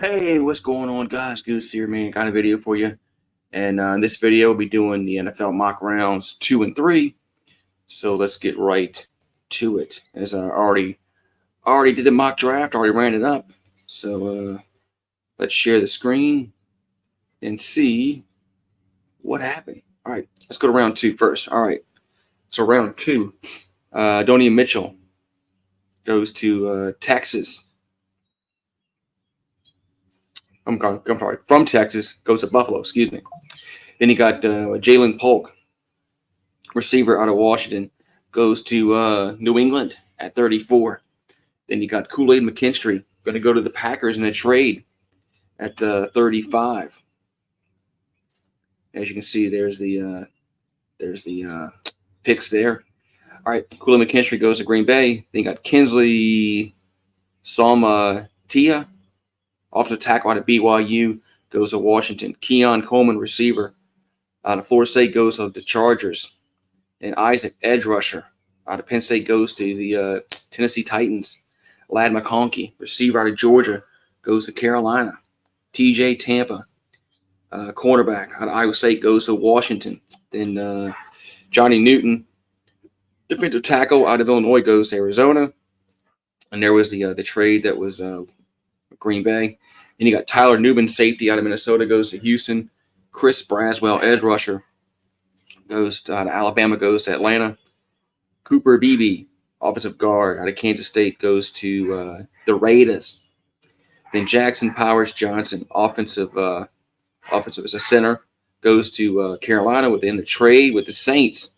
Hey, what's going on, guys? Goose here, man. Got a video for you. And in this video, we'll be doing the NFL mock rounds 2 and 3. So let's get right to it. As I already did the mock draft, already ran it up. So let's share the screen and see what happened. All right, let's go to round 2 first. All right, so round 2, Donnie Mitchell goes to Texas. I'm sorry, from Texas, goes to Buffalo, excuse me. Then you got Jalen Polk, receiver out of Washington, goes to New England at 34. Then you got Kool-Aid McKinstry, going to go to the Packers in a trade at 35. As you can see, there's the picks there. All right, Kool-Aid McKinstry goes to Green Bay. Then you got Kinsley Salmatia, offensive tackle out of BYU, goes to Washington. Keon Coleman, receiver out of Florida State, goes to the Chargers. And Isaac, edge rusher out of Penn State, goes to the Tennessee Titans. Ladd McConkey, receiver out of Georgia, goes to Carolina. TJ Tampa, cornerback out of Iowa State, goes to Washington. Then Johnny Newton, defensive tackle out of Illinois, goes to Arizona. And there was the trade that was Green Bay. Then you got Tyler Nubin, safety out of Minnesota, goes to Houston. Chris Braswell, edge rusher, goes to Alabama, goes to Atlanta. Cooper Beebe, offensive guard out of Kansas State, goes to the Raiders. Then Jackson Powers Johnson, offensive as a center, goes to Carolina within the trade with the Saints.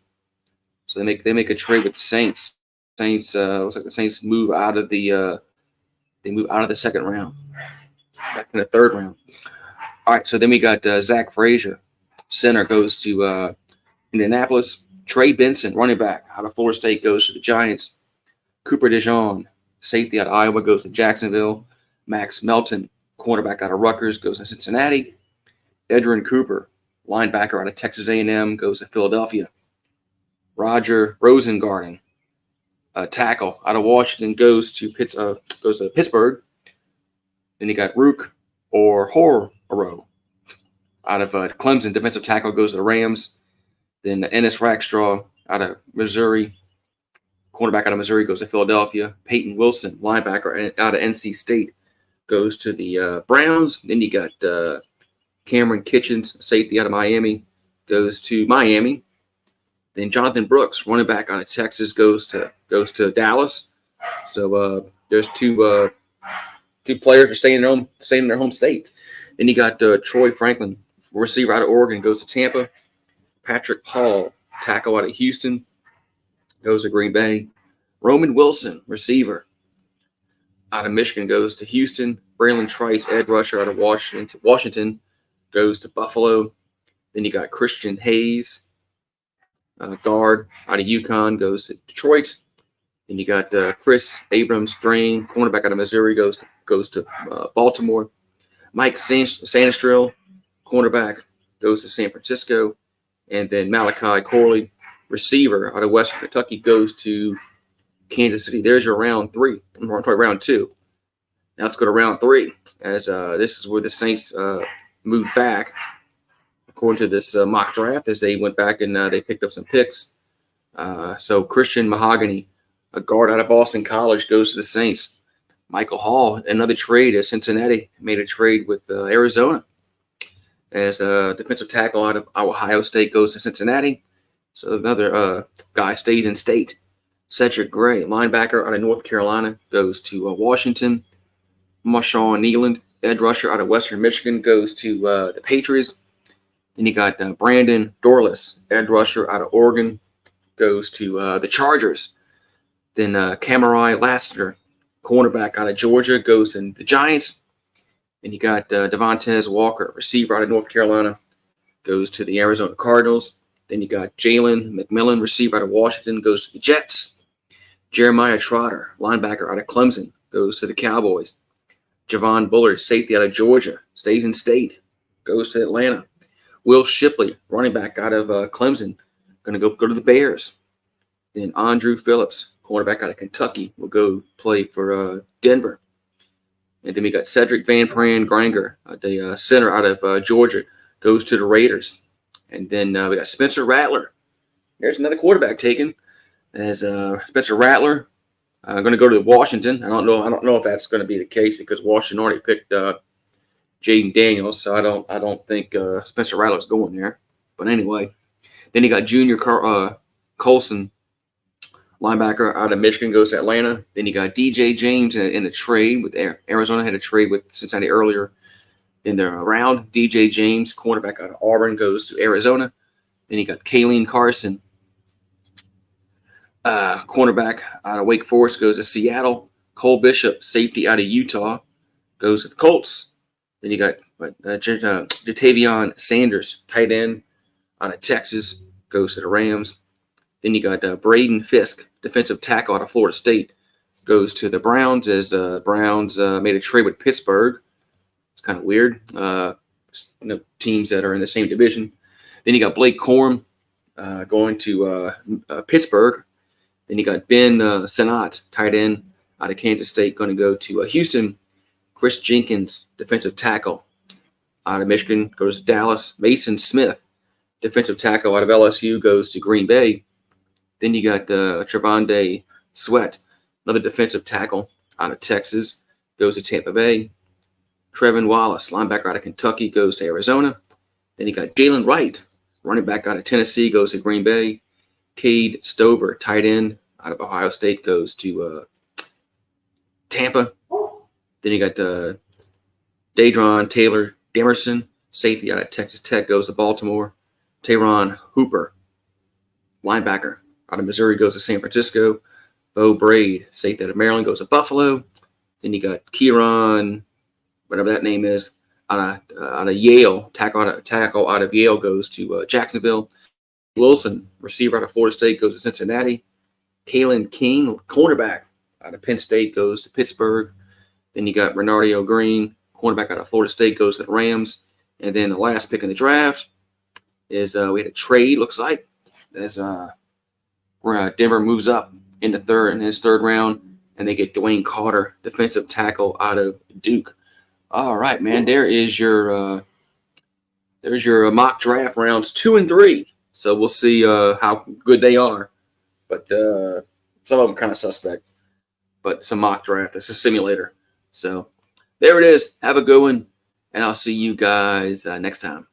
So they make a trade with the Saints. Saints looks like the Saints move out of the second round, back in the third round. All right, so then we got Zach Frazier, center, goes to Indianapolis. Trey Benson, running back out of Florida State, goes to the Giants. Cooper DeJean, safety out of Iowa, goes to Jacksonville. Max Melton, cornerback out of Rutgers, goes to Cincinnati. Edrin Cooper, linebacker out of Texas A&M, goes to Philadelphia. Roger Rosengarten, tackle out of Washington, goes to Pittsburgh. Then you got Rook or Horro out of Clemson, defensive tackle, goes to the Rams. Then Ennis Rackstraw out of Missouri, cornerback out of Missouri, goes to Philadelphia. Peyton Wilson, linebacker out of NC State, goes to the Browns. Then you got Cameron Kitchens, safety out of Miami, goes to Miami. Then Jonathan Brooks, running back out of Texas, goes to Dallas. So there's two players are staying in their home state. Then you got Troy Franklin, receiver out of Oregon, goes to Tampa. Patrick Paul, tackle out of Houston, goes to Green Bay. Roman Wilson, receiver out of Michigan, goes to Houston. Braylon Trice, edge rusher out of Washington, goes to Buffalo. Then you got Christian Hayes, guard out of UConn, goes to Detroit. Then you got Chris Abrams-Drain, cornerback out of Missouri, goes to Baltimore. Mike Sanistrell, cornerback, goes to San Francisco. And then Malachi Corley, receiver out of Western Kentucky, goes to Kansas City. There's your round 3. I'm sorry, round 2. Now let's go to round 3, as this is where the Saints moved back, according to this mock draft, as they went back and they picked up some picks. So Christian Mahogany, a guard out of Boston College, goes to the Saints. Michael Hall, another trade, as Cincinnati made a trade with Arizona. As a defensive tackle out of Ohio State, goes to Cincinnati. So another guy stays in state. Cedric Gray, linebacker out of North Carolina, goes to Washington. Marshawn Nealand, edge rusher out of Western Michigan, goes to the Patriots. Then you got Brandon Dorless, edge rusher out of Oregon, goes to the Chargers. Then Cameron Lassiter, cornerback out of Georgia, goes to the Giants. Then you got Devontae Walker, receiver out of North Carolina, goes to the Arizona Cardinals. Then you got Jalen McMillan, receiver out of Washington, goes to the Jets. Jeremiah Trotter, linebacker out of Clemson, goes to the Cowboys. Javon Bullard, safety out of Georgia, stays in state, goes to Atlanta. Will Shipley, running back out of Clemson, going to go to the Bears. Then Andrew Phillips, cornerback out of Kentucky, will go play for Denver. And then we got Cedric Van Pran Granger, the center out of Georgia, goes to the Raiders. And then we got Spencer Rattler. There's another quarterback taken as Spencer Rattler going to go to Washington. I don't know if that's going to be the case because Washington already picked Jaden Daniels, so I don't think Spencer Rattler's going there. But anyway, then you got Junior Colson, linebacker out of Michigan, goes to Atlanta. Then you got DJ James in a trade with Arizona. Had a trade with Cincinnati earlier in the round. DJ James, cornerback out of Auburn, goes to Arizona. Then you got Kalen Carson, cornerback out of Wake Forest, goes to Seattle. Cole Bishop, safety out of Utah, goes to the Colts. Then you got Jatavion Sanders, tight end out of Texas, goes to the Rams. Then you got Braden Fisk, defensive tackle out of Florida State, goes to the Browns as Browns made a trade with Pittsburgh. It's kind of weird. Teams that are in the same division. Then you got Blake Corum going to Pittsburgh. Then you got Ben Sinnott, tight end out of Kansas State, going to go to Houston. Chris Jenkins, defensive tackle out of Michigan, goes to Dallas. Mason Smith, defensive tackle out of LSU, goes to Green Bay. Then you got Trevonde Sweat, another defensive tackle out of Texas, goes to Tampa Bay. Trevin Wallace, linebacker out of Kentucky, goes to Arizona. Then you got Jalen Wright, running back out of Tennessee, goes to Green Bay. Cade Stover, tight end out of Ohio State, goes to Tampa. Then you got Dadron Taylor Demerson, safety out of Texas Tech, goes to Baltimore. Teron Hooper, linebacker out of Missouri, goes to San Francisco. Bo Braid, safety out of Maryland, goes to Buffalo. Then you got Kieran, whatever that name is, out of Yale, tackle out of Yale, goes to Jacksonville. Wilson, receiver out of Florida State, goes to Cincinnati. Kalen King, cornerback out of Penn State, goes to Pittsburgh. Then you got Renardio Green, cornerback out of Florida State, goes to the Rams. And then the last pick in the draft is we had a trade, looks like, as Denver moves up in his third round, and they get Dwayne Carter, defensive tackle out of Duke. All right, man, there's your mock draft rounds 2 and 3. So we'll see how good they are. But some of them kind of suspect. But it's a mock draft. It's a simulator. So there it is. Have a good one. And I'll see you guys next time.